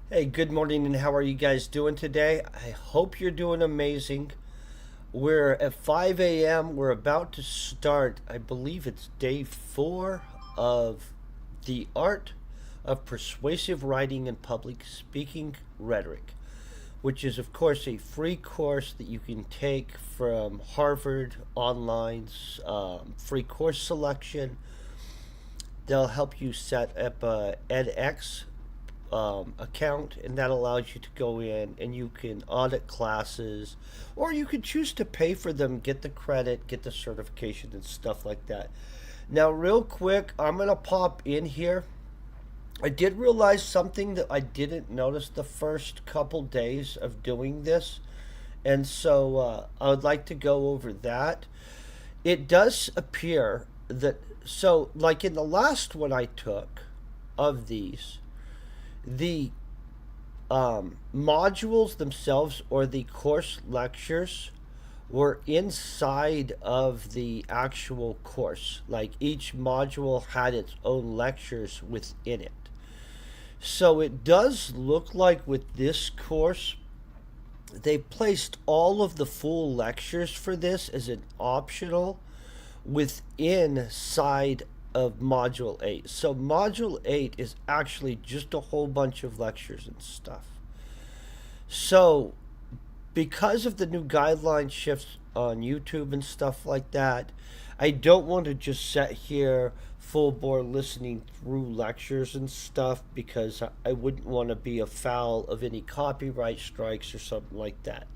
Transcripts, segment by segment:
Hey, good morning, and how are you guys doing today? I hope you're doing amazing. We're at 5 a.m. We're about to start, I believe it's day four of the art of persuasive writing and public speaking rhetoric, which is, of course, a free course that you can take from Harvard Online's free course selection. They'll help you set up a edX account, and that allows you to go in and you can audit classes, or you could choose to pay for them, get the credit, get the certification, and stuff like that. Now, real quick, I'm going to pop in here. I did realize something that I didn't notice the first couple days of doing this, and so I would like to go over that. It does appear that, so like in the last one I took of these, the modules themselves or the course lectures were inside of the actual course. Like each module had its own lectures within it. So it does look like with this course, they placed all of the full lectures for this as an optional within side of module 8. So module 8 is actually just a whole bunch of lectures and stuff. So because of the new guideline shifts on YouTube and stuff like that, I don't want to just sit here full bore listening through lectures and stuff because I wouldn't want to be afoul of any copyright strikes or something like that.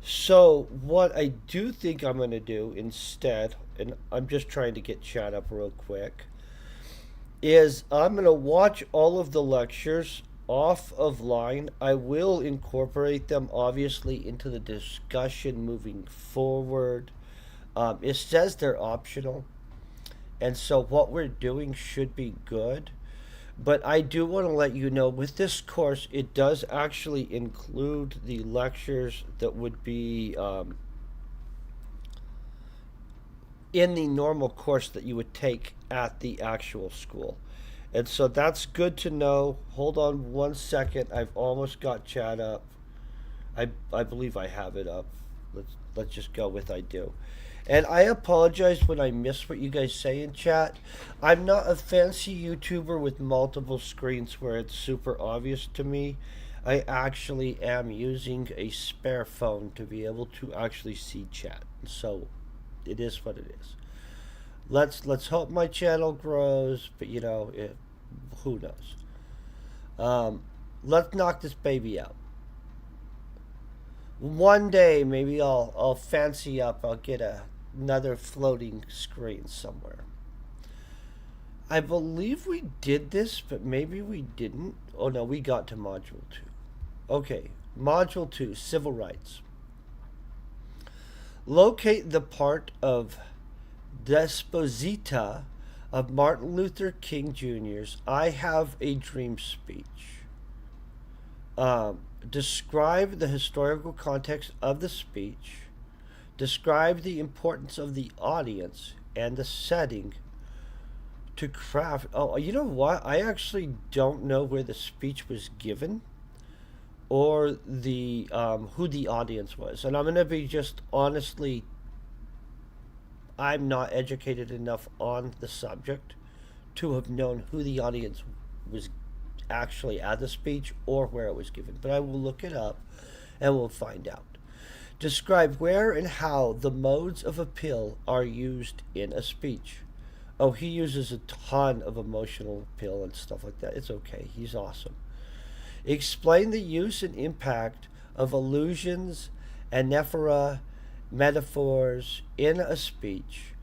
So, what I do think I'm going to do instead, and I'm just trying to get chat up real quick, is I'm going to watch all of the lectures off of line. I will incorporate them obviously into the discussion moving forward. It says they're optional, and so what we're doing should be good. But I do want to let you know with this course, it does actually include the lectures that would be in the normal course that you would take at the actual school. And so that's good to know. Hold on one second. I've almost got chat up. I believe I have it up. Let's just go with I do. And I apologize when I miss what you guys say in chat. I'm not a fancy YouTuber with multiple screens where it's super obvious to me. I actually am using a spare phone to be able to actually see chat. So it is what it is. Let's hope my channel grows, but who knows? Let's knock this baby out. One day maybe I'll fancy up. I'll get another floating screen somewhere. I believe we did this, but maybe we didn't. Oh no, we got to module 2. Okay, module 2, civil rights. Locate the part of Desposita of Martin Luther King Jr.'s I Have a Dream speech. Describe the historical context of the speech. Describe the importance of the audience and the setting to craft. Oh, you know what? I actually don't know where the speech was given or the who the audience was, and I'm gonna be just honestly. I'm not educated enough on the subject to have known who the audience was actually at the speech or where it was given, but I will look it up and we'll find out. Describe where and how the modes of appeal are used in a speech. Oh, he uses a ton of emotional appeal and stuff like that. It's okay. He's awesome. Explain the use and impact of allusions, anaphora, metaphors in a speech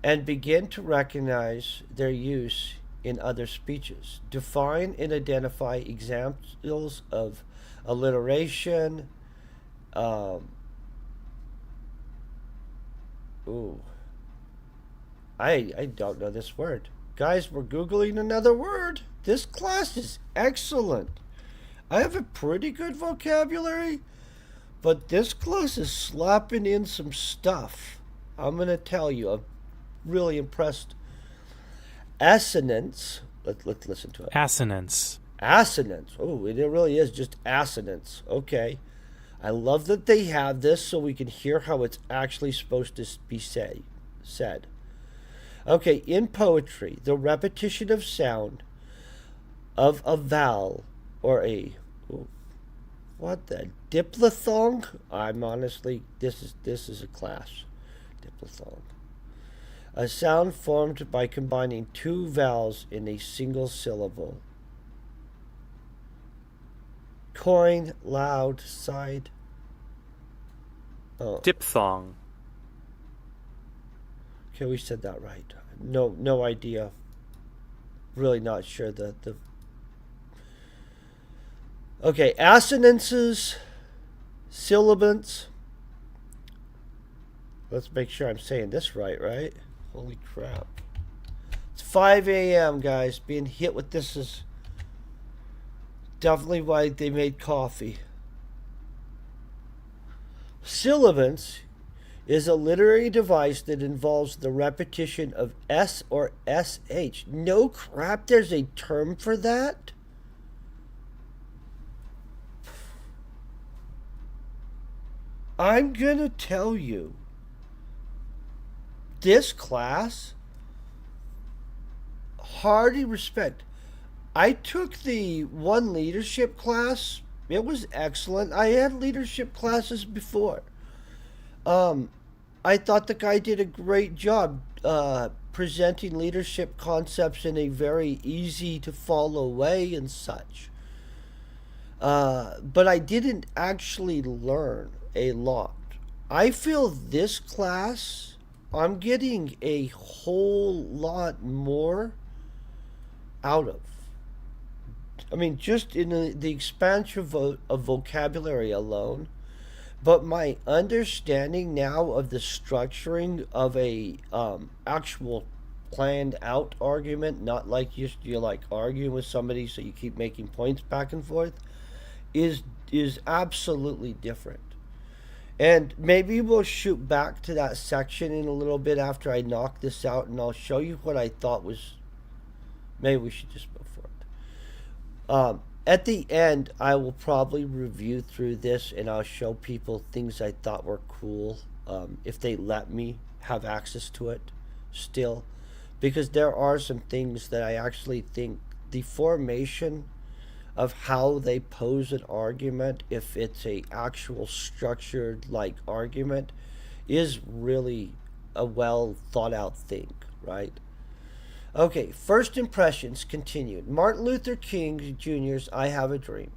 and begin to recognize their use in other speeches. Define and identify examples of alliteration. Ooh, I don't know this word. Guys, we're Googling another word. This class is excellent. I have a pretty good vocabulary, but this class is slapping in some stuff. I'm going to tell you, I'm really impressed. Assonance. Let's listen to it. Assonance. Assonance. Oh, it really is just assonance. Okay. I love that they have this so we can hear how it's actually supposed to be said. Okay, in poetry, the repetition of sound of a vowel or a what the diphthong? I'm honestly this is a class. Diphthong. A sound formed by combining two vowels in a single syllable. Coin, loud, side. Oh, Diphthong. okay, we said that right. No idea. Really not sure the. Okay, assonances, syllabants. Let's make sure I'm saying this right? Holy crap. It's 5 a.m., guys. Being hit with this is definitely why they made coffee. Syllabants is a literary device that involves the repetition of S or SH. No crap, there's a term for that? I'm gonna tell you, this class, hearty respect. I took the one leadership class. It was excellent. I had leadership classes before. Um, I thought the guy did a great job presenting leadership concepts in a very easy to follow way and such. But I didn't actually learn a lot. I feel this class, I'm getting a whole lot more out of. I mean, just in the expansion of vocabulary alone, but my understanding now of the structuring of a actual planned out argument, not like you're like arguing with somebody so you keep making points back and forth, is is absolutely different. And maybe we'll shoot back to that section in a little bit after I knock this out, and I'll show you what I thought was. Maybe we should just go for it. At the end, I will probably review through this, and I'll show people things I thought were cool, if they let me have access to it still. Because there are some things that I actually think the formation of how they pose an argument, if it's a actual structured like argument, is really a well thought out thing, right? Okay, first impressions continued. Martin Luther King Jr.'s I Have a Dream.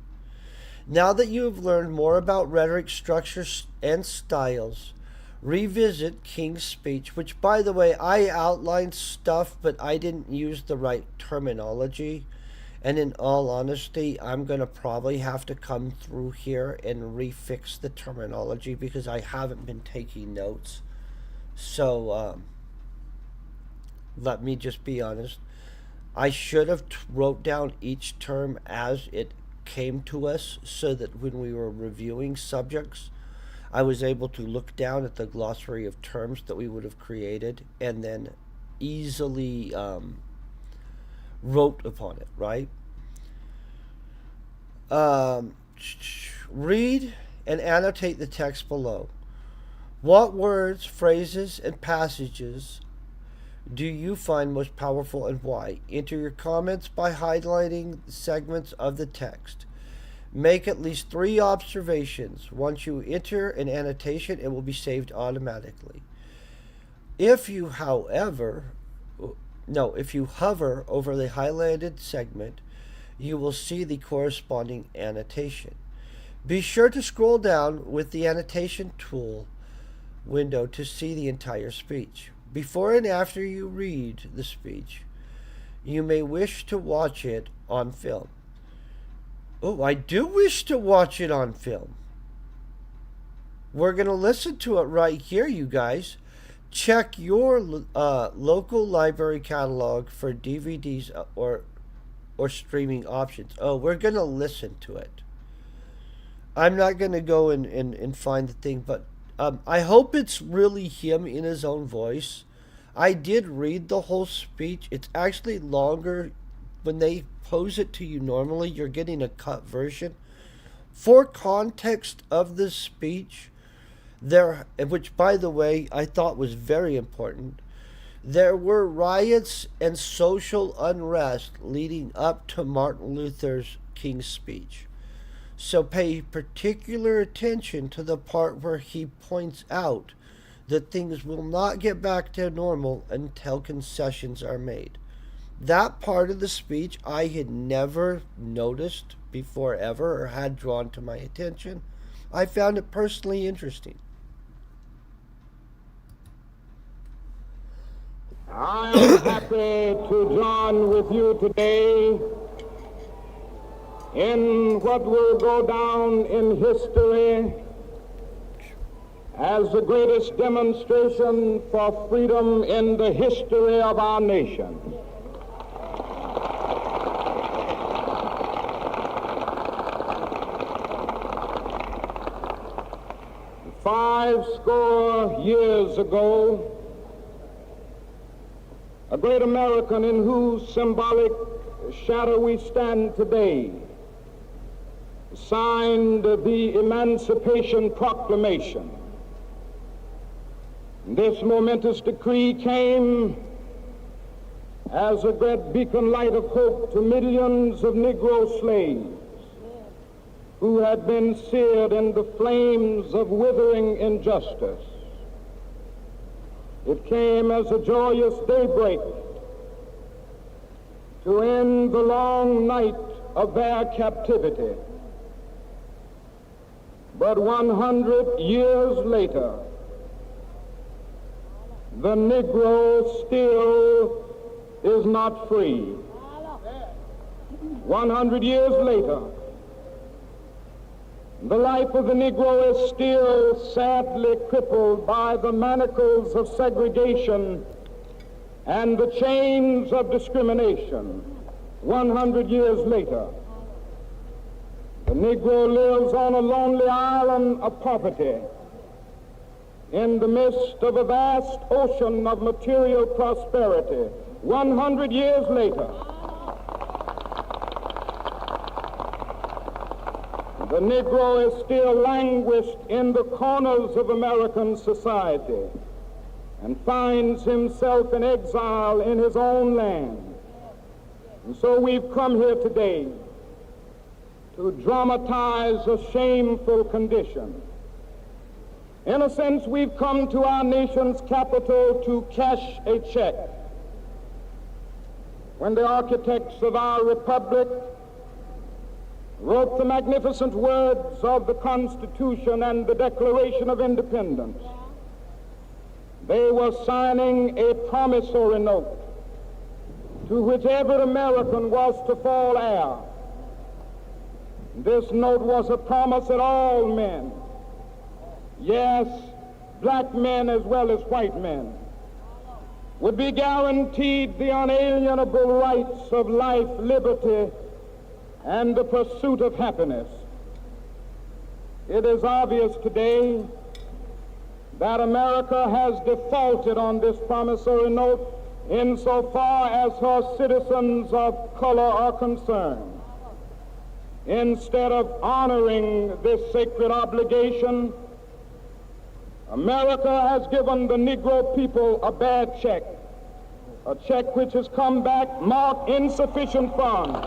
Now that you have learned more about rhetoric, structures, and styles, revisit King's speech, which, by the way, I outlined stuff, but I didn't use the right terminology. And in all honesty, I'm going to probably have to come through here and refix the terminology because I haven't been taking notes. So, let me just be honest. I should have wrote down each term as it came to us so that when we were reviewing subjects, I was able to look down at the glossary of terms that we would have created and then easily wrote upon it, right? Read and annotate the text below. What words, phrases, and passages do you find most powerful and why? Enter your comments by highlighting segments of the text. Make at least 3 observations. Once you enter an annotation, it will be saved automatically. If you, however, no, if you hover over the highlighted segment, you will see the corresponding annotation. Be sure to scroll down with the annotation tool window to see the entire speech. Before and after you read the speech, you may wish to watch it on film. Oh, I do wish to watch it on film. We're going to listen to it right here, you guys. Check your local library catalog for DVDs or streaming options. Oh, we're going to listen to it. I'm not going to go and find the thing, but I hope it's really him in his own voice. I did read the whole speech. It's actually longer when they pose it to you normally, you're getting a cut version. For context of this speech, there, which by the way I thought was very important, there were riots and social unrest leading up to Martin Luther King's speech. So pay particular attention to the part where he points out that things will not get back to normal until concessions are made. That part of the speech I had never noticed before ever or had drawn to my attention. I found it personally interesting. I am happy to join with you today in what will go down in history as the greatest demonstration for freedom in the history of our nation. Five score years ago, a great American in whose symbolic shadow we stand today signed the Emancipation Proclamation. This momentous decree came as a great beacon light of hope to millions of Negro slaves who had been seared in the flames of withering injustice. It came as a joyous daybreak to end the long night of their captivity. But 100 years later, the Negro still is not free. 100 years later, the life of the Negro is still sadly crippled by the manacles of segregation and the chains of discrimination. 100 years later, the Negro lives on a lonely island of poverty in the midst of a vast ocean of material prosperity. 100 years later, the Negro is still languished in the corners of American society and finds himself in exile in his own land. And so we've come here today to dramatize a shameful condition. In a sense, we've come to our nation's capital to cash a check. When the architects of our republic wrote the magnificent words of the Constitution and the Declaration of Independence, they were signing a promissory note to which every American was to fall heir. This note was a promise that all men, yes, black men as well as white men, would be guaranteed the unalienable rights of life, liberty, and the pursuit of happiness. It is obvious today that America has defaulted on this promissory note insofar as her citizens of color are concerned. Instead of honoring this sacred obligation, America has given the Negro people a bad check, a check which has come back marked insufficient funds.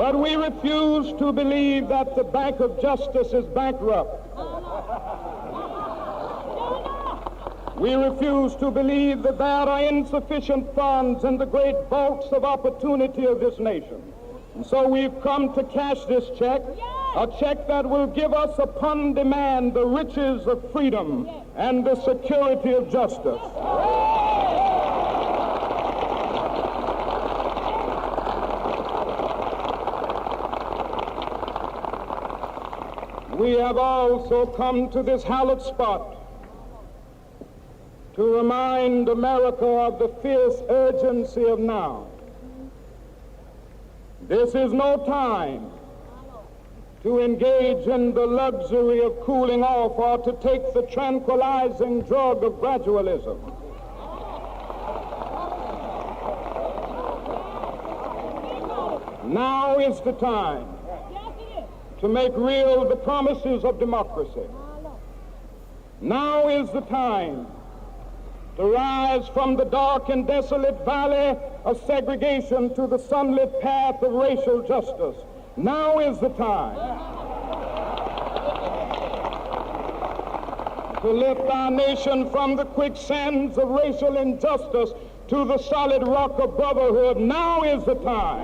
But we refuse to believe that the Bank of Justice is bankrupt. We refuse to believe that there are insufficient funds in the great vaults of opportunity of this nation. And so we've come to cash this check, a check that will give us upon demand the riches of freedom and the security of justice. We have also come to this hallowed spot to remind America of the fierce urgency of now. This is no time to engage in the luxury of cooling off or to take the tranquilizing drug of gradualism. Now is the time to make real the promises of democracy. Now is the time to rise from the dark and desolate valley of segregation to the sunlit path of racial justice. Now is the time to lift our nation from the quicksands of racial injustice to the solid rock of brotherhood. Now is the time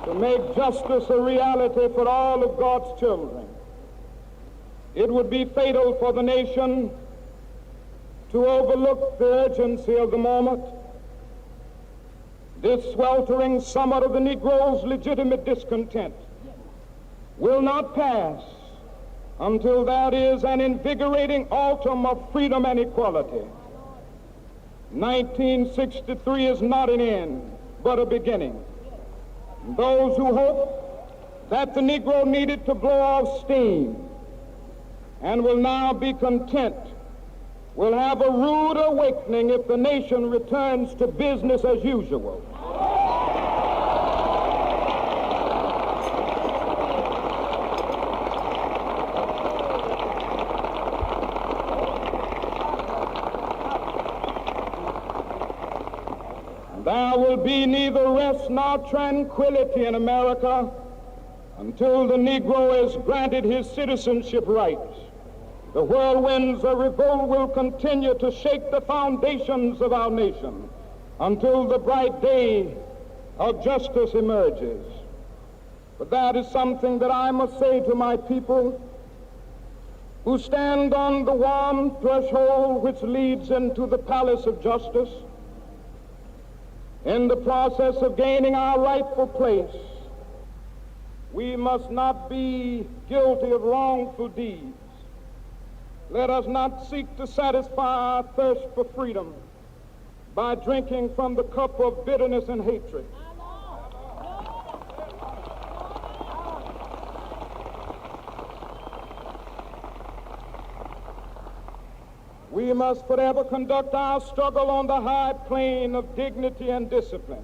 to make justice a reality for all of God's children. It would be fatal for the nation to overlook the urgency of the moment. This sweltering summit of the Negro's legitimate discontent will not pass until there is an invigorating autumn of freedom and equality. 1963 is not an end, but a beginning. Those who hope that the Negro needed to blow off steam and will now be content will have a rude awakening if the nation returns to business as usual. There will be neither rest nor tranquility in America until the Negro is granted his citizenship rights. The whirlwinds of revolt will continue to shake the foundations of our nation until the bright day of justice emerges. But that is something that I must say to my people who stand on the warm threshold which leads into the palace of justice. In the process of gaining our rightful place, we must not be guilty of wrongful deeds. Let us not seek to satisfy our thirst for freedom by drinking from the cup of bitterness and hatred. We must forever conduct our struggle on the high plane of dignity and discipline.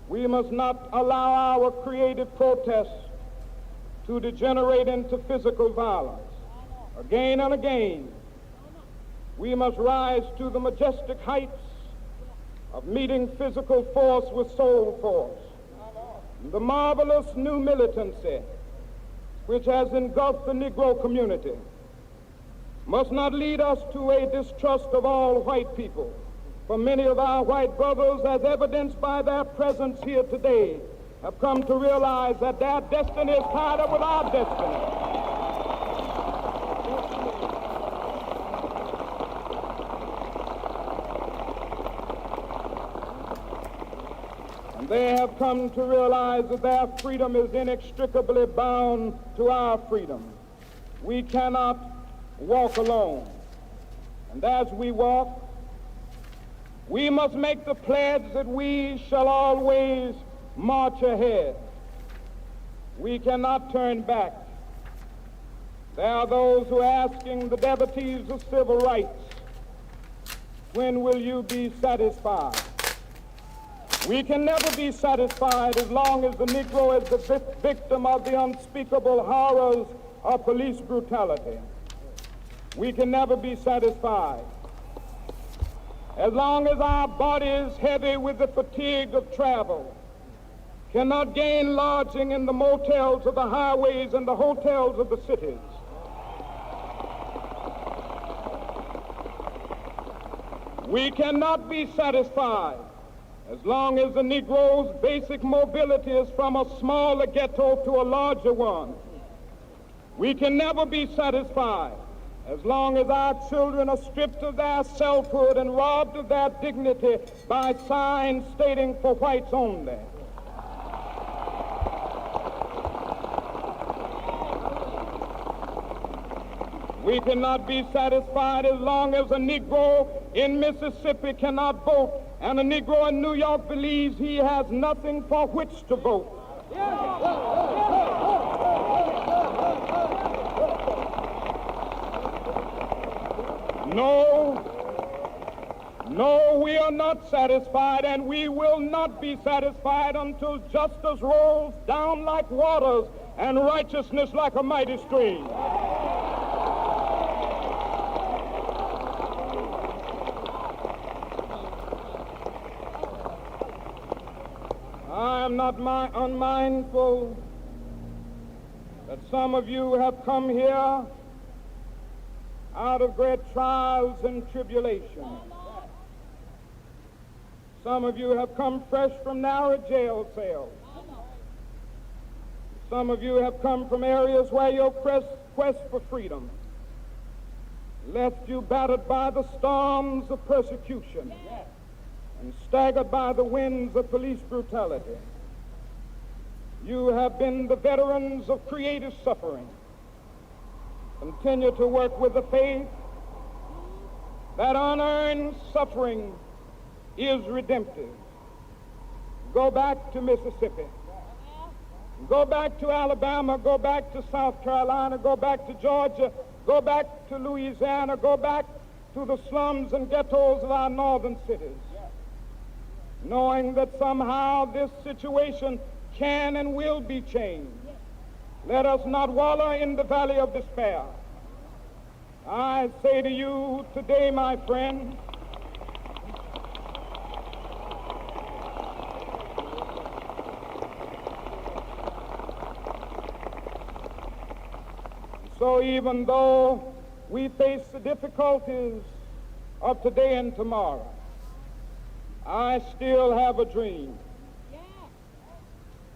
We must not allow our creative protests to degenerate into physical violence. Again and again, we must rise to the majestic heights of meeting physical force with soul force. The marvelous new militancy which has engulfed the Negro community must not lead us to a distrust of all white people. For many of our white brothers, as evidenced by their presence here today, have come to realize that their destiny is tied up with our destiny. And they have come to realize that their freedom is inextricably bound to our freedom. We cannot walk alone. And as we walk, we must make the pledge that we shall always march ahead. We cannot turn back. There are those who are asking the devotees of civil rights, when will you be satisfied? We can never be satisfied as long as the Negro is the victim of the unspeakable horrors of police brutality. We can never be satisfied as long as our body is heavy with the fatigue of travel, cannot gain lodging in the motels of the highways and the hotels of the cities. We cannot be satisfied as long as the Negro's basic mobility is from a smaller ghetto to a larger one. We can never be satisfied as long as our children are stripped of their selfhood and robbed of their dignity by signs stating for whites only. We cannot be satisfied as long as a Negro in Mississippi cannot vote and a Negro in New York believes he has nothing for which to vote. not satisfied, and we will not be satisfied until justice rolls down like waters and righteousness like a mighty stream. I am not unmindful that some of you have come here out of great trials and tribulations. Some of you have come fresh from narrow jail cells. Some of you have come from areas where your quest for freedom left you battered by the storms of persecution and staggered by the winds of police brutality. You have been the veterans of creative suffering. Continue to work with the faith that unearned suffering is redemptive. Go back to Mississippi. Go back to Alabama. Go back to South Carolina. Go back to Georgia. Go back to Louisiana. Go back to the slums and ghettos of our northern cities, knowing that somehow this situation can and will be changed. Let us not wallow in the valley of despair. I say to you today, my friend, so even though we face the difficulties of today and tomorrow, I still have a dream.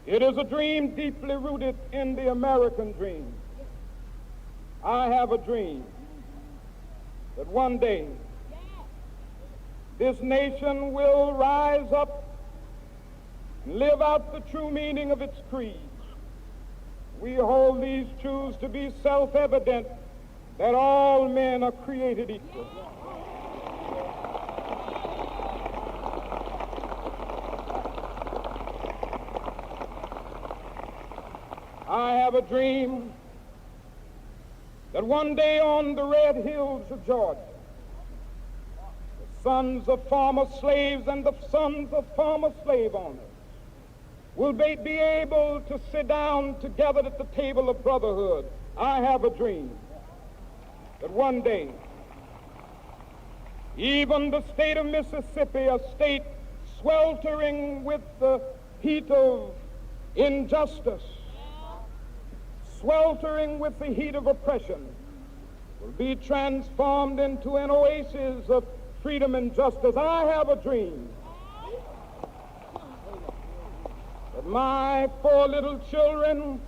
It is a dream deeply rooted in the American dream. I have a dream that one day this nation will rise up and live out the true meaning of its creed. We hold these truths to be self-evident, that all men are created equal. I have a dream that one day on the red hills of Georgia, the sons of former slaves and the sons of former slave owners will be able to sit down together at the table of brotherhood. I have a dream that one day even the state of Mississippi, a state sweltering with the heat of injustice, sweltering with the heat of oppression, will be transformed into an oasis of freedom and justice. I have a dream that my 4 little children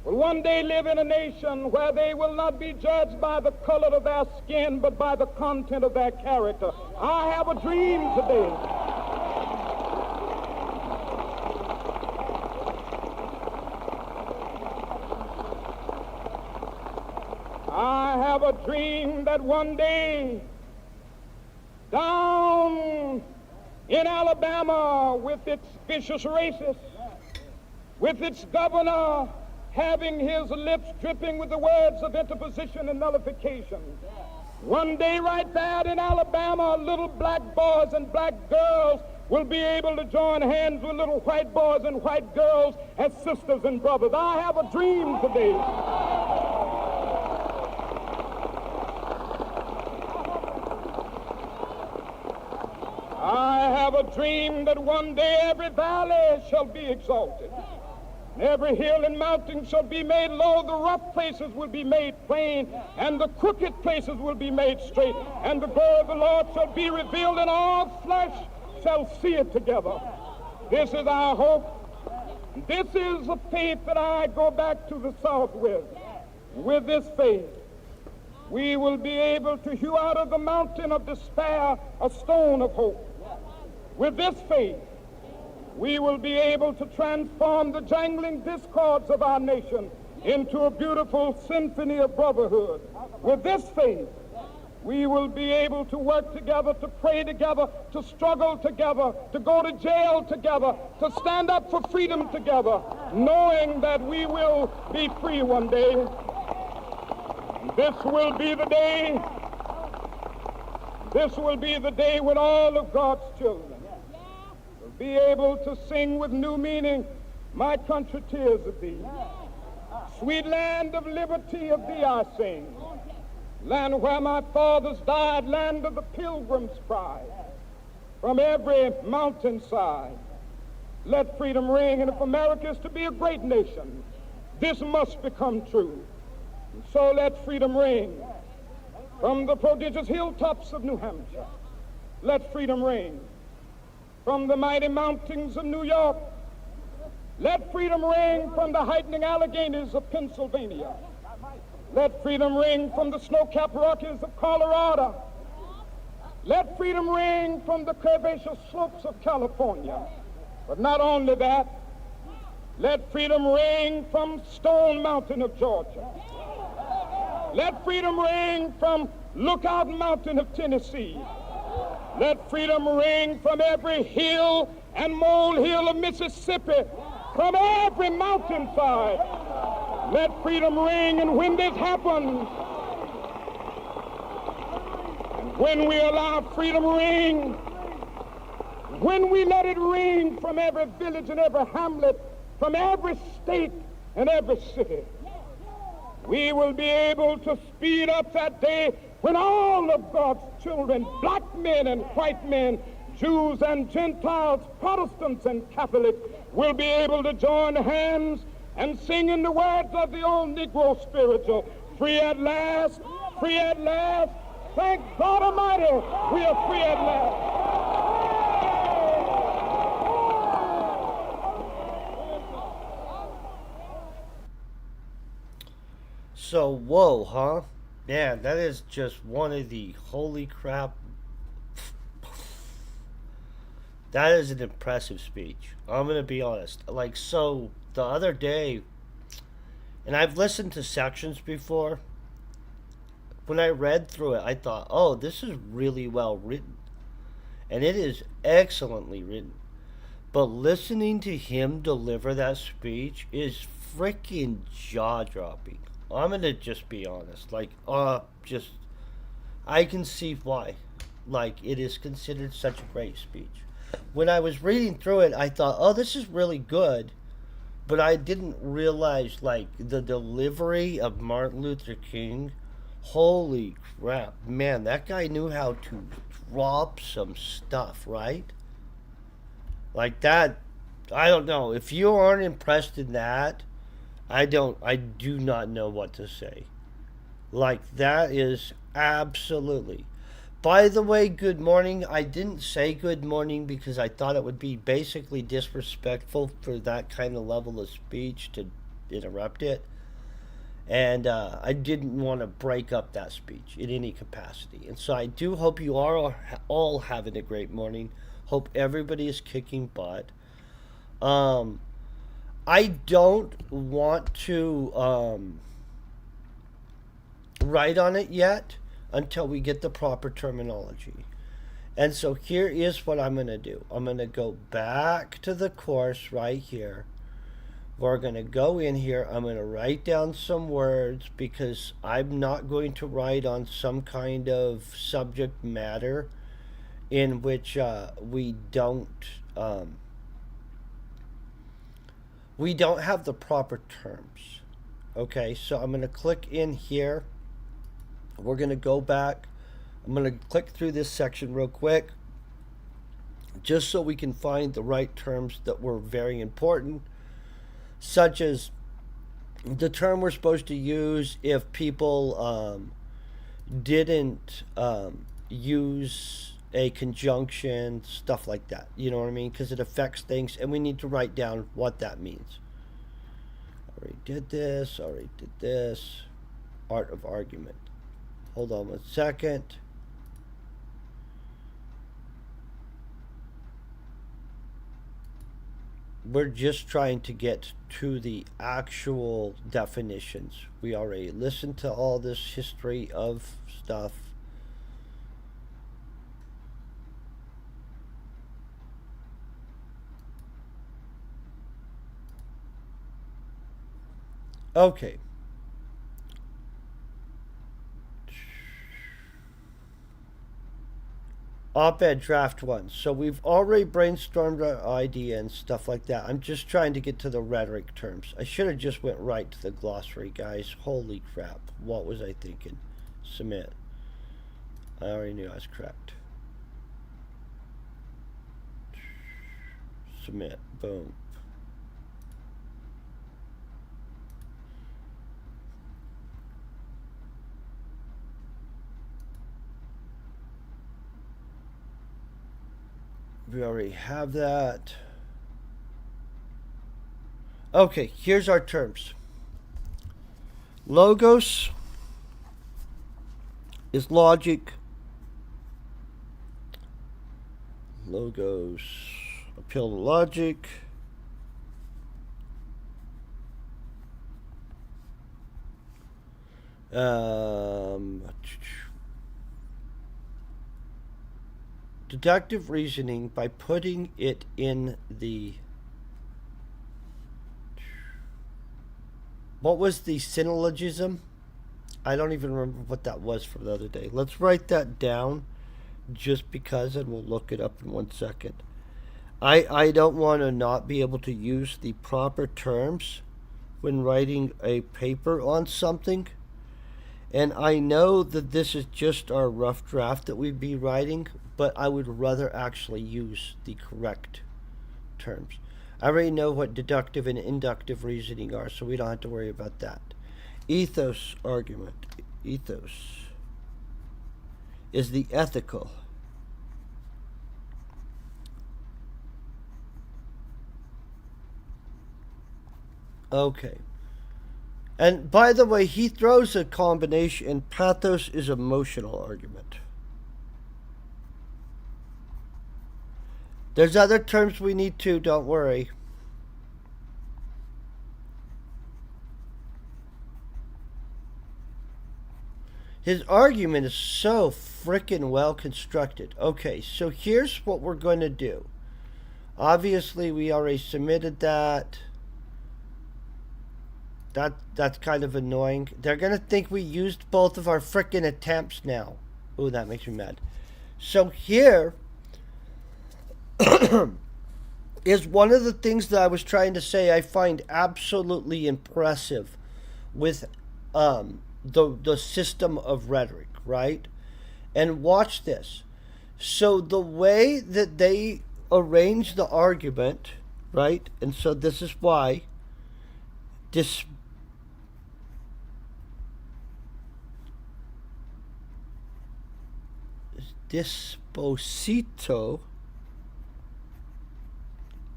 will one day live in a nation where they will not be judged by the color of their skin, but by the content of their character. I have a dream today. I have a dream that one day down in Alabama, with its vicious racists, with its governor having his lips dripping with the words of interposition and nullification, one day right there in Alabama, little black boys and black girls will be able to join hands with little white boys and white girls as sisters and brothers. I have a dream today. I have a dream that one day every valley shall be exalted, and every hill and mountain shall be made low, the rough places will be made plain, and the crooked places will be made straight, and the glory of the Lord shall be revealed, and all flesh shall see it together. This is our hope. This is the faith that I go back to the South with. With this faith, we will be able to hew out of the mountain of despair a stone of hope. With this faith, we will be able to transform the jangling discords of our nation into a beautiful symphony of brotherhood. With this faith, we will be able to work together, to pray together, to struggle together, to go to jail together, to stand up for freedom together, knowing that we will be free one day. This will be the day This will be the day when all of God's children will be able to sing with new meaning, my country, tears of thee. Sweet land of liberty, of thee I sing. Land where my fathers died, land of the pilgrim's pride. From every mountainside, let freedom ring. And if America is to be a great nation, this must become true. And so let freedom ring. From the prodigious hilltops of New Hampshire, let freedom ring. From the mighty mountains of New York, let freedom ring. From the heightening Alleghanies of Pennsylvania, let freedom ring. From the snow-capped Rockies of Colorado, let freedom ring. From the curvaceous slopes of California. But not only that, let freedom ring from Stone Mountain of Georgia. Let freedom ring from Lookout Mountain of Tennessee. Let freedom ring from every hill and molehill of Mississippi, from every mountainside. Let freedom ring. And when this happens, and when we allow freedom ring, when we let it ring from every village and every hamlet, from every state and every city, we will be able to speed up that day when all of God's children, black men and white men, Jews and Gentiles, Protestants and Catholics, will be able to join hands and sing in the words of the old Negro spiritual, free at last, free at last. Thank God Almighty, we are free at last. So, whoa, huh? Man, that is just one of the holy crap. That is an impressive speech. I'm going to be honest. Like, so the other day, and I've listened to sections before. When I read through it, I thought, oh, this is really well written. And it is excellently written. But listening to him deliver that speech is freaking jaw dropping. I'm gonna just be honest. Like, just I can see why. Like, it is considered such a great speech. When I was reading through it, I thought, oh, this is really good. But I didn't realize, like, the delivery of Martin Luther King. Holy crap. Man, that guy knew how to drop some stuff, right? Like that, I don't know. If you aren't impressed in that, I do not know what to say. Like, that is absolutely. By the way, good morning. I didn't say good morning because I thought it would be basically disrespectful for that kind of level of speech to interrupt it. And I didn't want to break up that speech in any capacity. And so I do hope you are all having a great morning. Hope everybody is kicking butt. I don't want to write on it yet until we get the proper terminology. And so here is what I'm going to do. I'm going to go back to the course right here. We're going to go in here. I'm going to write down some words because I'm not going to write on some kind of subject matter in which we don't have the proper terms. Okay, so I'm going to click in here. We're going to go back. I'm going to click through this section real quick just so we can find the right terms that were very important, such as the term we're supposed to use if people didn't use a conjunction, stuff like that. You know what I mean? Because it affects things, and we need to write down what that means. Already did this. Art of argument. Hold on 1 second. We're just trying to get to the actual definitions. We already listened to all this history of stuff. Okay. Op-ed draft one. So we've already brainstormed our idea and stuff like that. I'm just trying to get to the rhetoric terms. I should have just went right to the glossary, guys. Holy crap. What was I thinking? Submit. I already knew I was correct. Submit. Boom. We already have that. Okay, here's our terms. Logos is logic. Logos appeal to logic. Deductive reasoning by putting it in the... What was the syllogism? I don't even remember what that was from the other day. Let's write that down just because, and we'll look it up in 1 second. I don't want to not be able to use the proper terms when writing a paper on something. And I know that this is just our rough draft that we'd be writing, but I would rather actually use the correct terms. I already know what deductive and inductive reasoning are, so we don't have to worry about that. Ethos argument. Ethos is the ethical. Okay. And by the way, he throws a combination, and pathos is emotional argument. There's other terms we need to, don't worry. His argument is so freaking well constructed. Okay, so here's what we're going to do. Obviously, we already submitted that. That's kind of annoying. They're going to think we used both of our freaking attempts now. Ooh, that makes me mad. So here is one of the things that I was trying to say I find absolutely impressive with the system of rhetoric, right? And watch this. So the way that they arrange the argument, right? And so this is why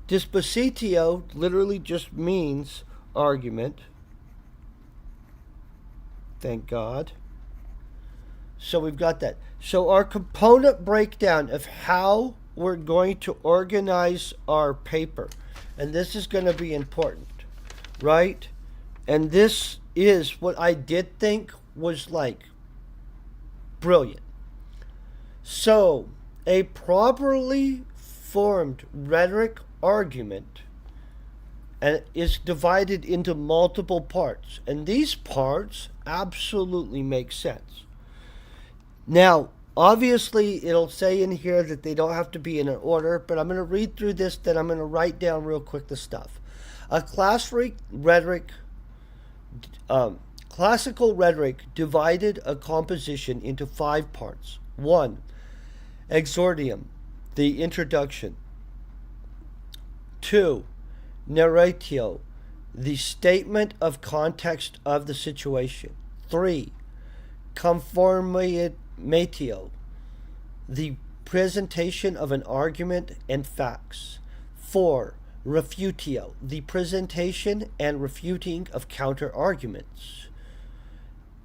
Dispositio literally just means argument. Thank God. So we've got that. So our component breakdown of how we're going to organize our paper. And this is going to be important, right? And this is what I did think was like brilliant. So, a properly formed rhetoric argument is divided into multiple parts. And these parts absolutely make sense. Now, obviously, it'll say in here that they don't have to be in an order, but I'm going to read through this, then I'm going to write down real quick the stuff. A classical rhetoric divided a composition into 5 parts. 1. Exordium, the introduction. 2. Narratio, the statement of context of the situation. 3. Conformatio, the presentation of an argument and facts. 4. Refutio, the presentation and refuting of counter-arguments.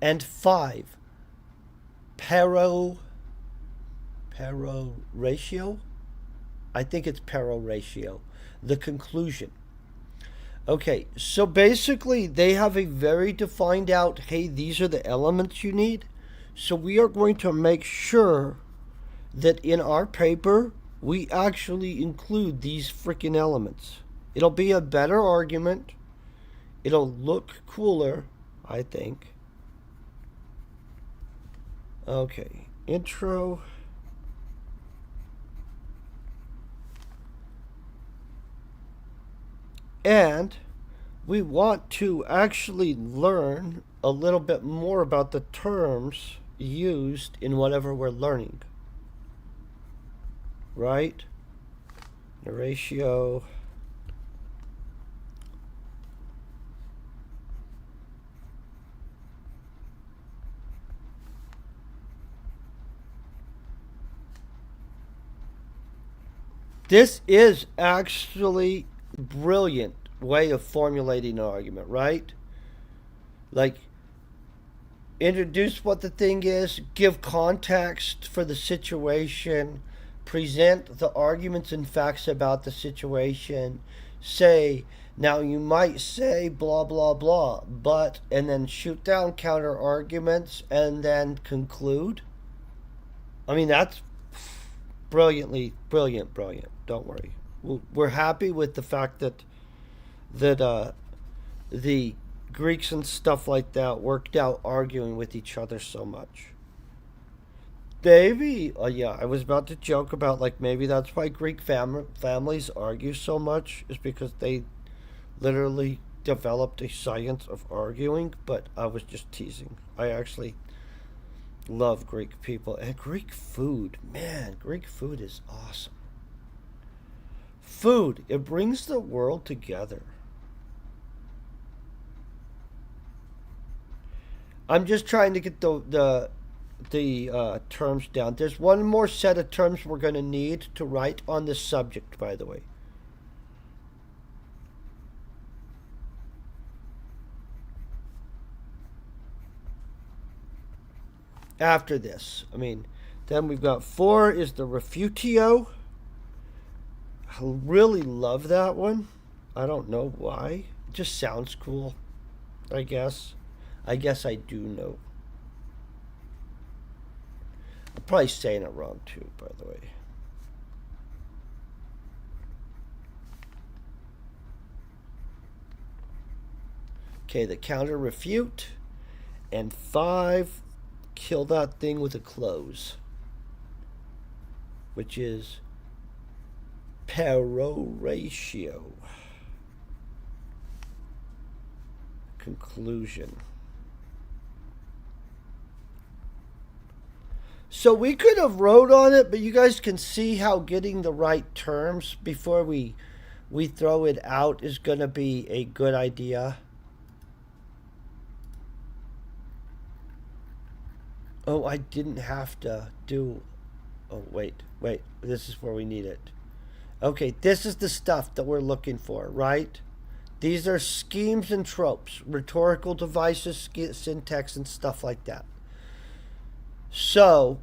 And 5. Peroratio? I think it's peroratio. The conclusion. Okay, so basically they have a very defined out, hey, these are the elements you need. So we are going to make sure that in our paper, we actually include these freaking elements. It'll be a better argument. It'll look cooler, I think. Okay, intro. And we want to actually learn a little bit more about the terms used in whatever we're learning. Right? Ratio. This is actually brilliant way of formulating an argument, right? Like, introduce what the thing is, give context for the situation, present the arguments and facts about the situation, say, now you might say blah blah blah, but, and then shoot down counter arguments and then conclude. I mean, that's brilliant. Don't worry. We're happy with the fact that the Greeks and stuff like that worked out arguing with each other so much. Maybe, yeah, I was about to joke about like maybe that's why Greek families argue so much is because they literally developed a science of arguing. But I was just teasing. I actually love Greek people and Greek food. Man, Greek food is awesome. Food, it brings the world together. I'm just trying to get the terms down. There's one more set of terms we're going to need to write on this subject, by the way. After this, I mean, then we've got 4 is the refutio. I really love that one. I don't know why. It just sounds cool, I guess. I guess I do know. I'm probably saying it wrong too, by the way. Okay, the counter refute. And 5, kill that thing with a close. Which is peroratio. Conclusion. So we could have wrote on it, but you guys can see how getting the right terms before we throw it out is going to be a good idea. Oh, I didn't have to do... Oh, wait. This is where we need it. Okay, this is the stuff that we're looking for, right? These are schemes and tropes, rhetorical devices, syntax, and stuff like that. So,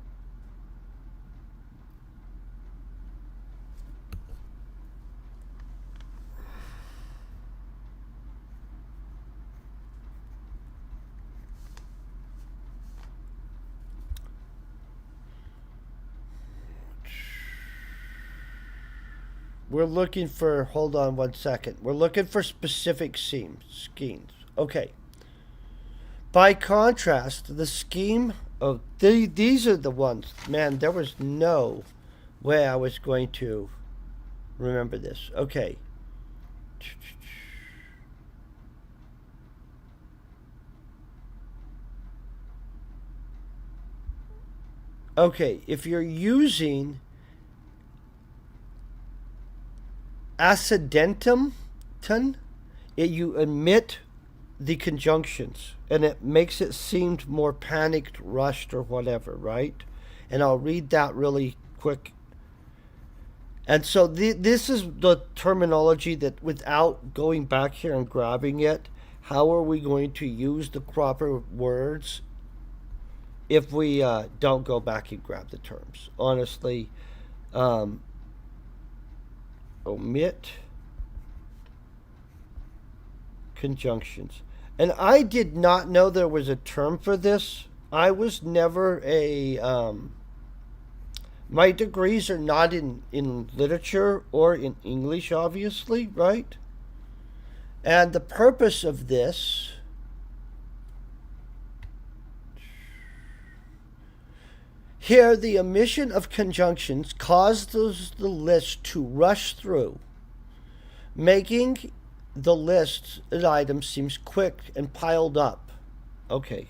we're looking for, hold on one second. We're looking for specific schemes. Okay. By contrast, the scheme of these are the ones. Man, there was no way I was going to remember this. Okay. Okay, if you're using accidentum, you omit the conjunctions and it makes it seem more panicked, rushed, or whatever, right? And I'll read that really quick. And so this is the terminology that without going back here and grabbing it, how are we going to use the proper words if we don't go back and grab the terms? Honestly, omit conjunctions. And I did not know there was a term for this. I was never a... my degrees are not in literature or in English, obviously, right? And the purpose of this... Here, the omission of conjunctions causes the list to rush through, making the list of items seems quick and piled up. Okay.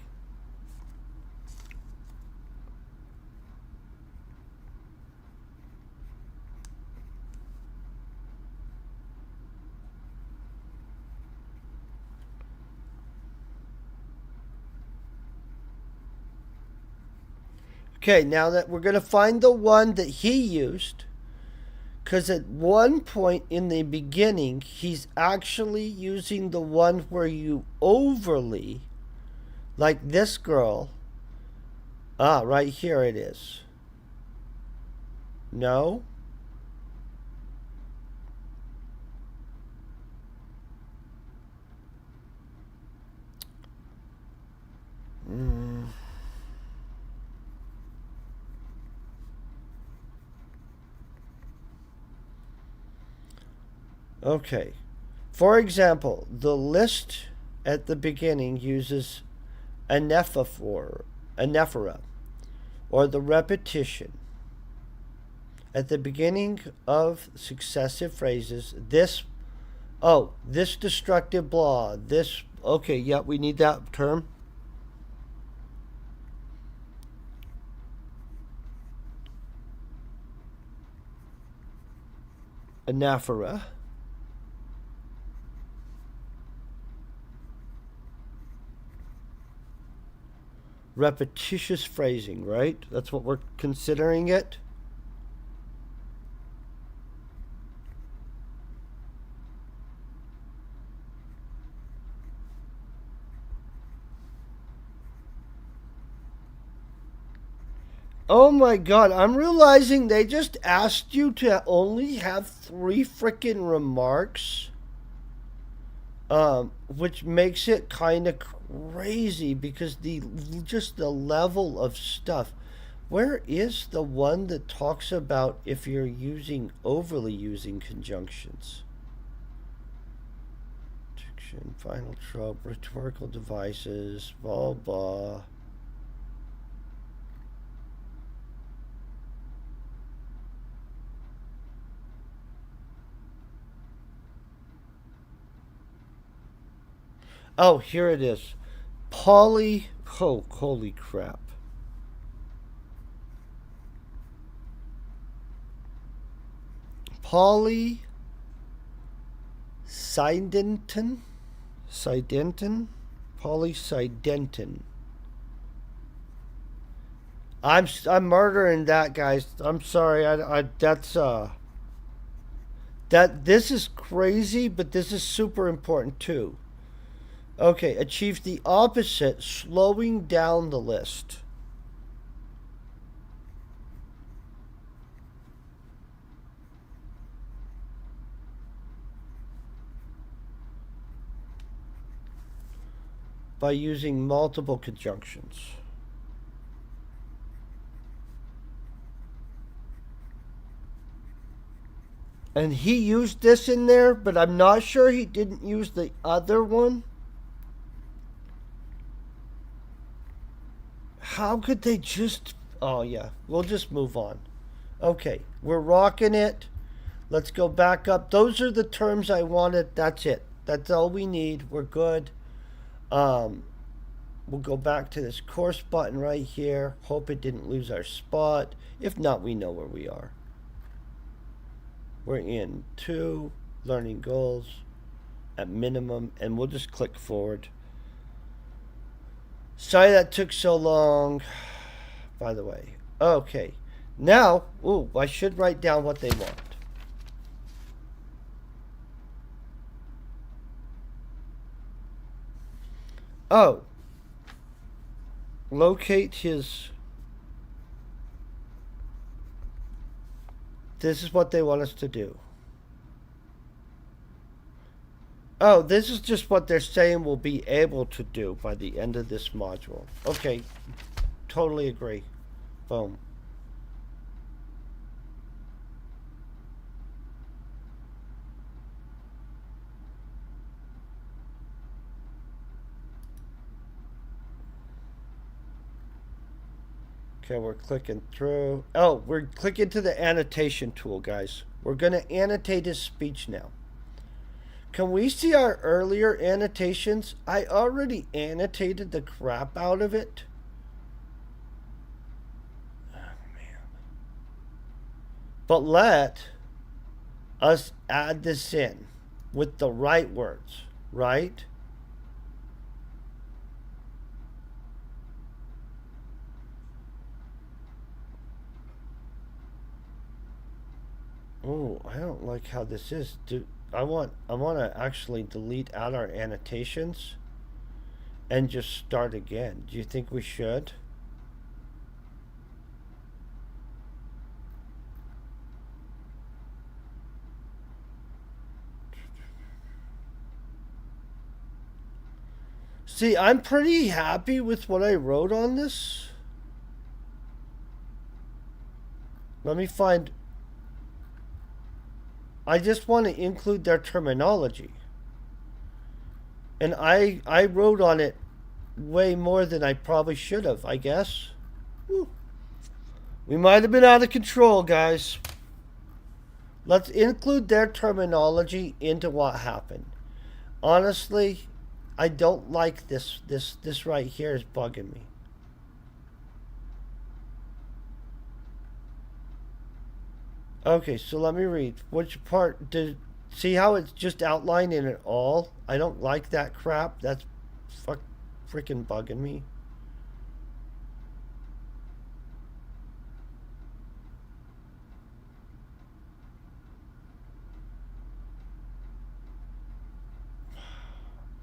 Okay, now that we're going to find the one that he used, because at one point in the beginning, he's actually using the one where you overly, like this girl. Ah, right here it is. No? Mm. Okay. For example, the list at the beginning uses anaphora, or the repetition. At the beginning of successive phrases, this destructive blah, this, okay, yeah, we need that term. Anaphora. Repetitious phrasing, right? That's what we're considering it. Oh my god, I'm realizing they just asked you to only have 3 freaking remarks. Which makes it kind of crazy because the level of stuff. Where is the one that talks about if you're overly using conjunctions? Diction, final trope, rhetorical devices, blah blah. Oh, here it is. Holy crap. Polysidenton? Polysidenton. I'm murdering that, guys. I'm sorry. This is crazy, but this is super important too. Okay, achieve the opposite, slowing down the list. By using multiple conjunctions. And he used this in there, but I'm not sure he didn't use the other one. How could they just... Oh, yeah. We'll just move on. Okay. We're rocking it. Let's go back up. Those are the terms I wanted. That's it. That's all we need. We're good. We'll go back to this course button right here. Hope it didn't lose our spot. If not, we know where we are. We're in 2 learning goals at minimum. And we'll just click forward. Sorry that took so long, by the way. Okay. Now, I should write down what they want. Oh. Locate his... This is what they want us to do. Oh, this is just what they're saying we'll be able to do by the end of this module. Okay, totally agree. Boom. Okay, we're clicking through. Oh, we're clicking to the annotation tool, guys. We're going to annotate his speech now. Can we see our earlier annotations? I already annotated the crap out of it. Oh, man. But let us add this in with the right words, right? Oh, I don't like how this is. I want to actually delete out our annotations and just start again. Do you think we should? See, I'm pretty happy with what I wrote on this. Let me find. I just want to include their terminology. And I wrote on it way more than I probably should have, I guess. Whew. We might have been out of control, guys. Let's include their terminology into what happened. Honestly, I don't like this. This right here is bugging me. Okay, so let me read. Which part did see how it's just outlining it all? I don't like that crap. That's freaking bugging me.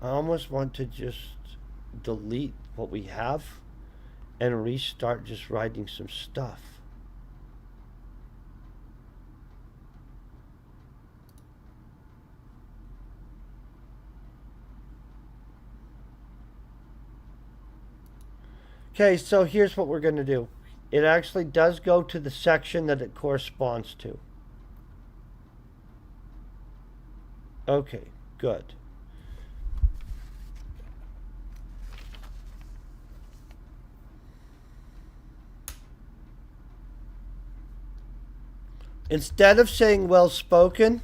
I almost want to just delete what we have and restart just writing some stuff. Okay, so here's what we're going to do. It actually does go to the section that it corresponds to. Okay, good. Instead of saying well spoken,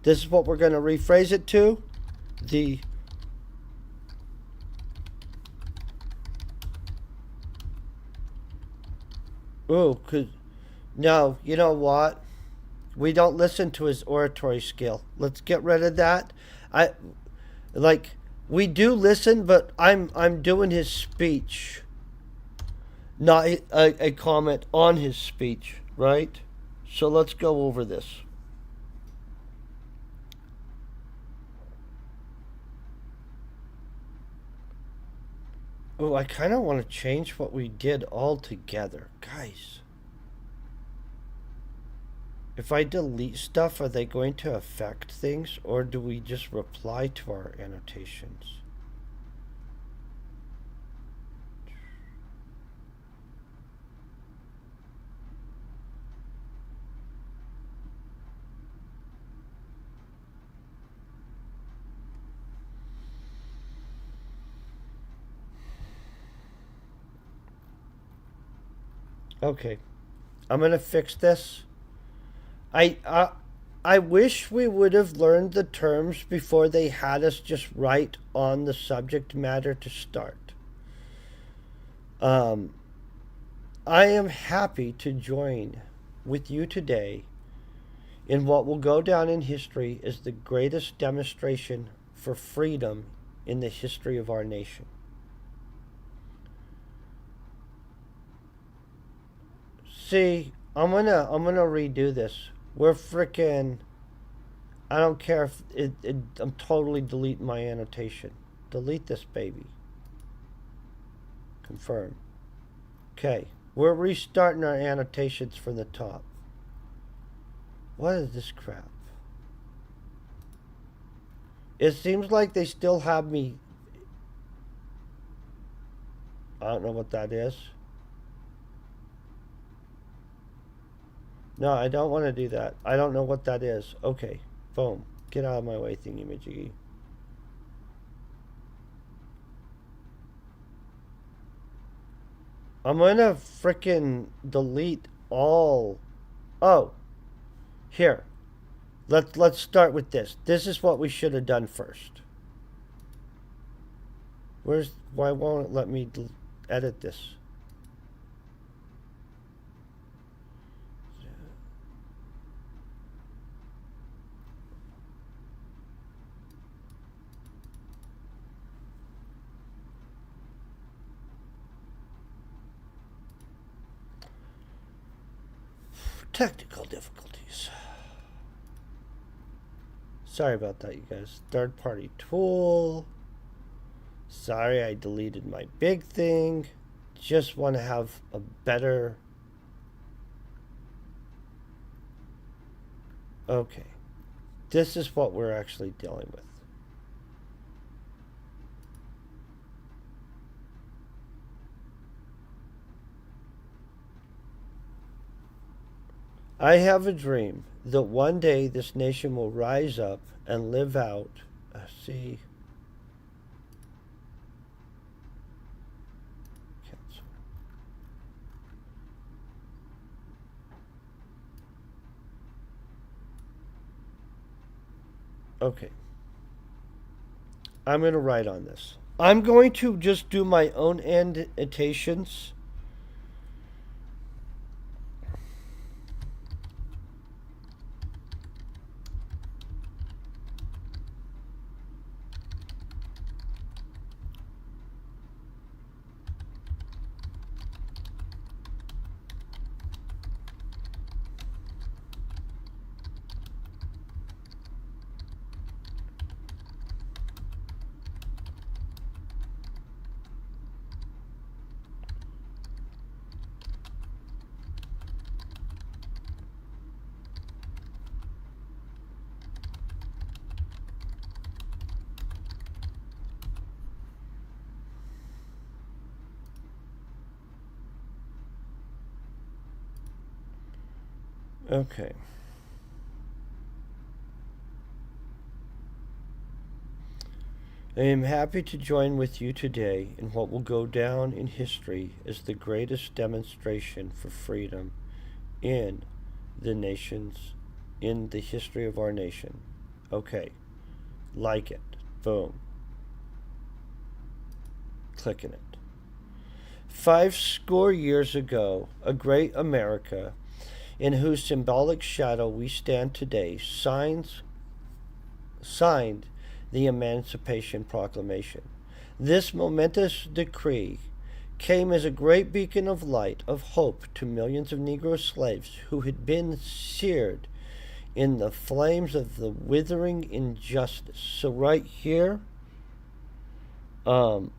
this is what we're going to rephrase it to. The ooh, cause no, you know what? We don't listen to his oratory skill. Let's get rid of that. I like we do listen, but I'm doing his speech, not a comment on his speech, right? So let's go over this. Oh, I kind of want to change what we did altogether. Guys, if I delete stuff, are they going to affect things, or do we just reply to our annotations? Okay, I'm gonna fix this. I uh, I wish we would have learned the terms before they had us just write on the subject matter to start. Um, I am happy to join with you today in what will go down in history as the greatest demonstration for freedom in the history of our nation. See, I'm gonna redo this. We're freaking. I don't care if I'm totally deleting my annotation. Delete this baby. Confirm. Okay, we're restarting our annotations from the top. What is this crap? It seems like they still have me. I don't know what that is. No, I don't want to do that. I don't know what that is. Okay, boom. Get out of my way, thingy majiggy. I'm gonna frickin' delete all. Oh, Here, let's start with this. This is what we should have done first. Why won't it let me edit this? Technical difficulties. Sorry about that, you guys. Third party tool. Sorry I deleted my big thing. Just want to have a better... Okay. This is what we're actually dealing with. I have a dream that one day this nation will rise up and live out. See. Cancel. Okay. I'm going to write on this. I'm going to just do my own annotations. Okay. I am happy to join with you today in what will go down in history as the greatest demonstration for freedom in in the history of our nation. Okay. Like it. Boom. Clicking it. 50 years ago, a great America, in whose symbolic shadow we stand today, signed the Emancipation Proclamation. This momentous decree came as a great beacon of light, of hope to millions of Negro slaves who had been seared in the flames of the withering injustice. So right here, we're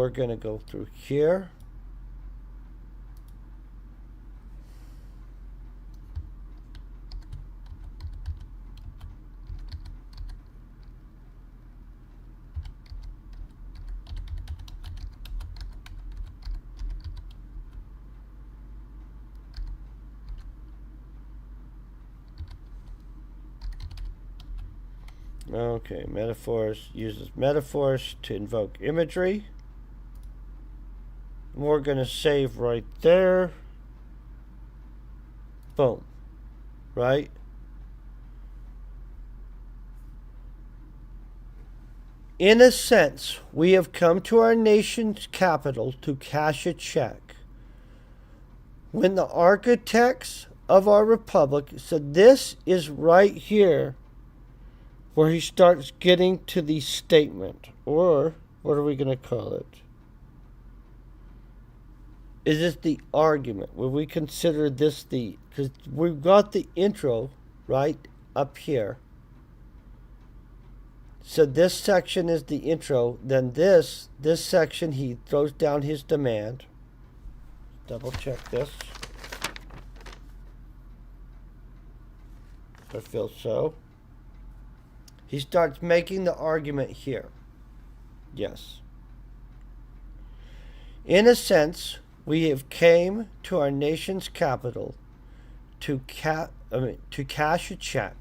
going to go through here. Okay, metaphors, uses metaphors to invoke imagery. We're going to save right there. Boom. Right? In a sense, we have come to our nation's capital to cash a check. When the architects of our republic said this is right here where he starts getting to the statement, or what are we going to call it? Is this the argument? Will we consider this the, because we've got the intro right up here. So this section is the intro. Then this section, he throws down his demand. Double check this. I feel so. He starts making the argument here. Yes. In a sense, we have came to our nation's capital to cash a check.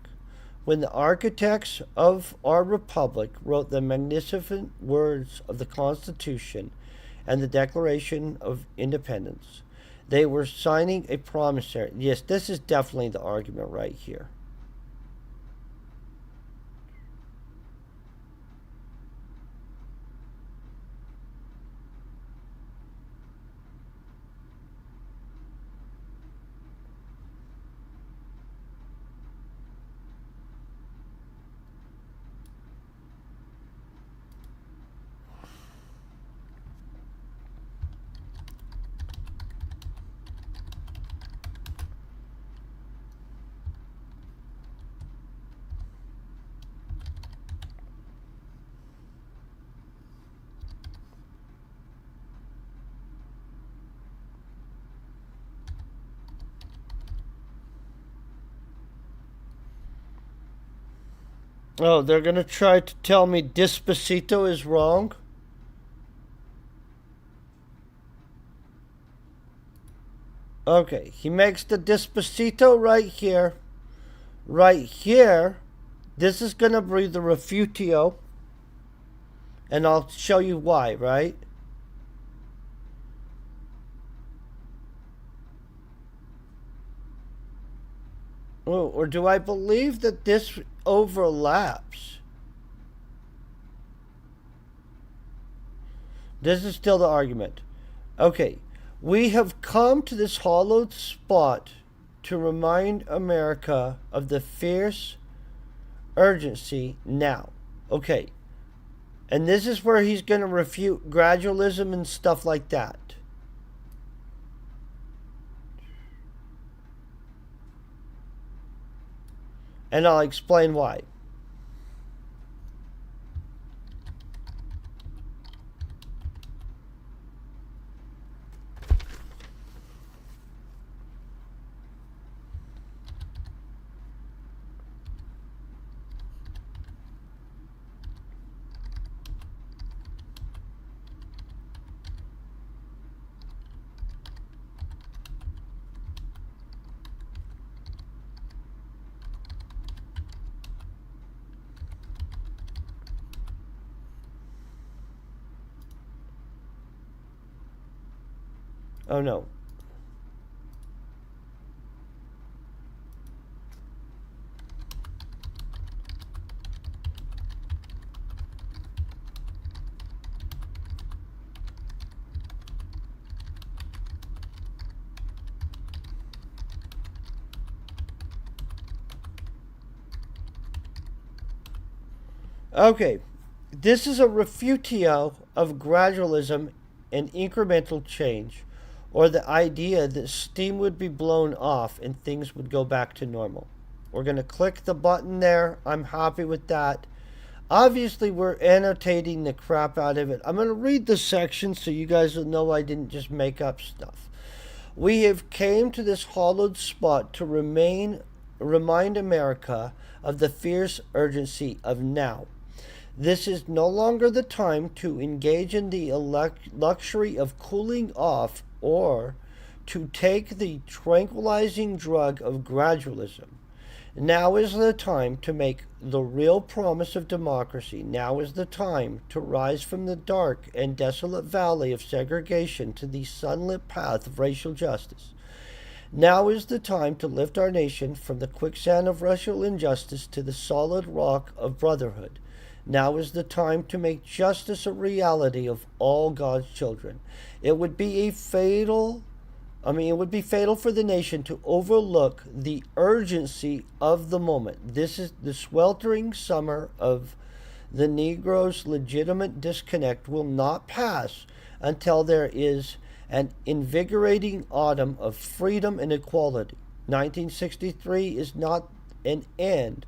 When the architects of our republic wrote the magnificent words of the Constitution and the Declaration of Independence, They were signing a promissory. Yes, this is definitely the argument right here. Oh, they're going to try to tell me Despacito is wrong? Okay, he makes the Despacito right here. Right here. This is going to be the refutio. And I'll show you why, right? Oh, or do I believe that this overlaps? This is still the argument. Okay, we have come to this hollowed spot to remind America of the fierce urgency now. Okay, and this is where he's going to refute gradualism and stuff like that. And I'll explain why. Oh no. Okay, this is a refutio of gradualism and incremental change, or the idea that steam would be blown off and things would go back to normal. We're going to click the button there. I'm happy with that. Obviously, we're annotating the crap out of it. I'm going to read the section so you guys will know I didn't just make up stuff. We have came to this hollowed spot to remind America of the fierce urgency of now. This is no longer the time to engage in the luxury of cooling off or to take the tranquilizing drug of gradualism. Now is the time to make the real promise of democracy. Now is the time to rise from the dark and desolate valley of segregation to the sunlit path of racial justice. Now is the time to lift our nation from the quicksand of racial injustice to the solid rock of brotherhood. Now is the time to make justice a reality of all God's children. It would be fatal for the nation to overlook the urgency of the moment. This is the sweltering summer of the Negro's legitimate disconnect will not pass until there is an invigorating autumn of freedom and equality. 1963 is not an end,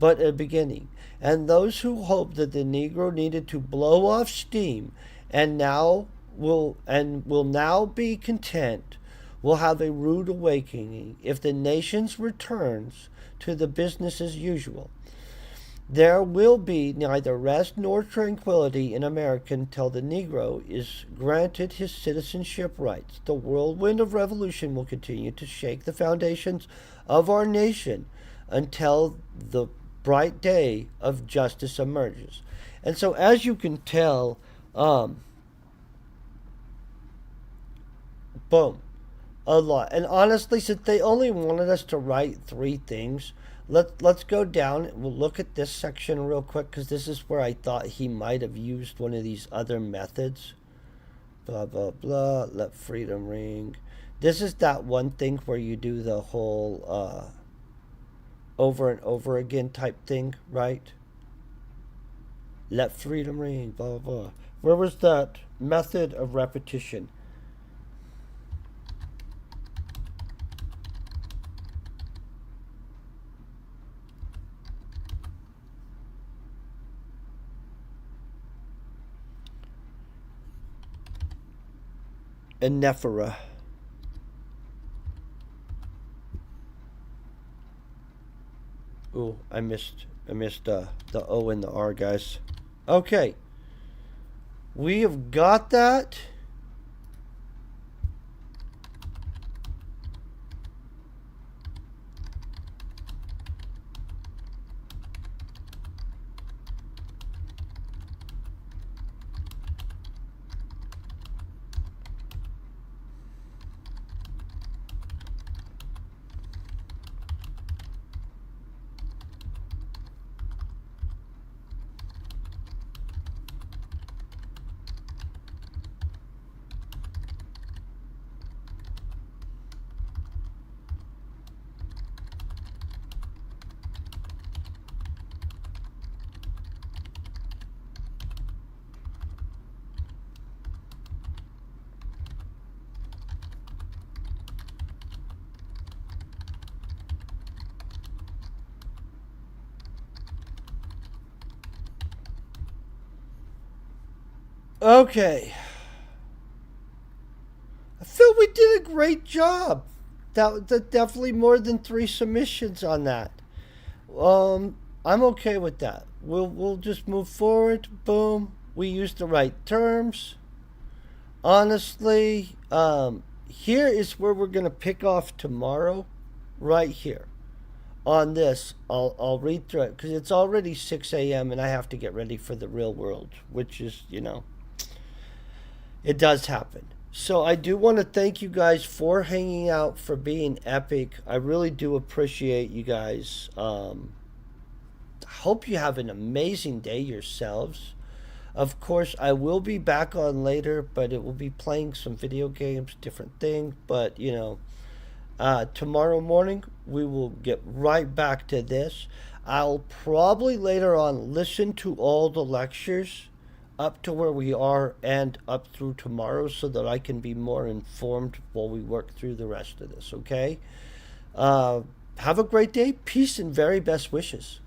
but a beginning. And those who hoped that the Negro needed to blow off steam and will now be content will have a rude awakening if the nation returns to the business as usual. There will be neither rest nor tranquility in America until the Negro is granted his citizenship rights. The whirlwind of revolution will continue to shake the foundations of our nation until the bright day of justice emerges. And so, as you can tell, boom, A lot. And honestly, since they only wanted us to write three things, let's go down. We'll look at this section real quick because this is where I thought he might have used one of these other methods. Blah blah blah. Let freedom ring. This is that one thing where you do the whole over and over again type thing, right? Let freedom ring. Blah blah. Where was that method of repetition? Anephora. Ooh, I missed the O and the R, guys. Okay, we have got that. Okay, I feel we did a great job. That definitely more than three submissions on that. I'm okay with that. We'll just move forward. Boom. We used the right terms. Honestly, here is where we're gonna pick off tomorrow, right here on this. I'll read through it because it's already 6 a.m. and I have to get ready for the real world, which is it does happen. So I do want to thank you guys for hanging out, for being epic. I really do appreciate you guys. Hope you have an amazing day yourselves. Of course, I will be back on later, but it will be playing some video games, different thing. But tomorrow morning we will get right back to this. I'll probably later on listen to all the lectures up to where we are and up through tomorrow so that I can be more informed while we work through the rest of this, okay? Have a great day. Peace and very best wishes.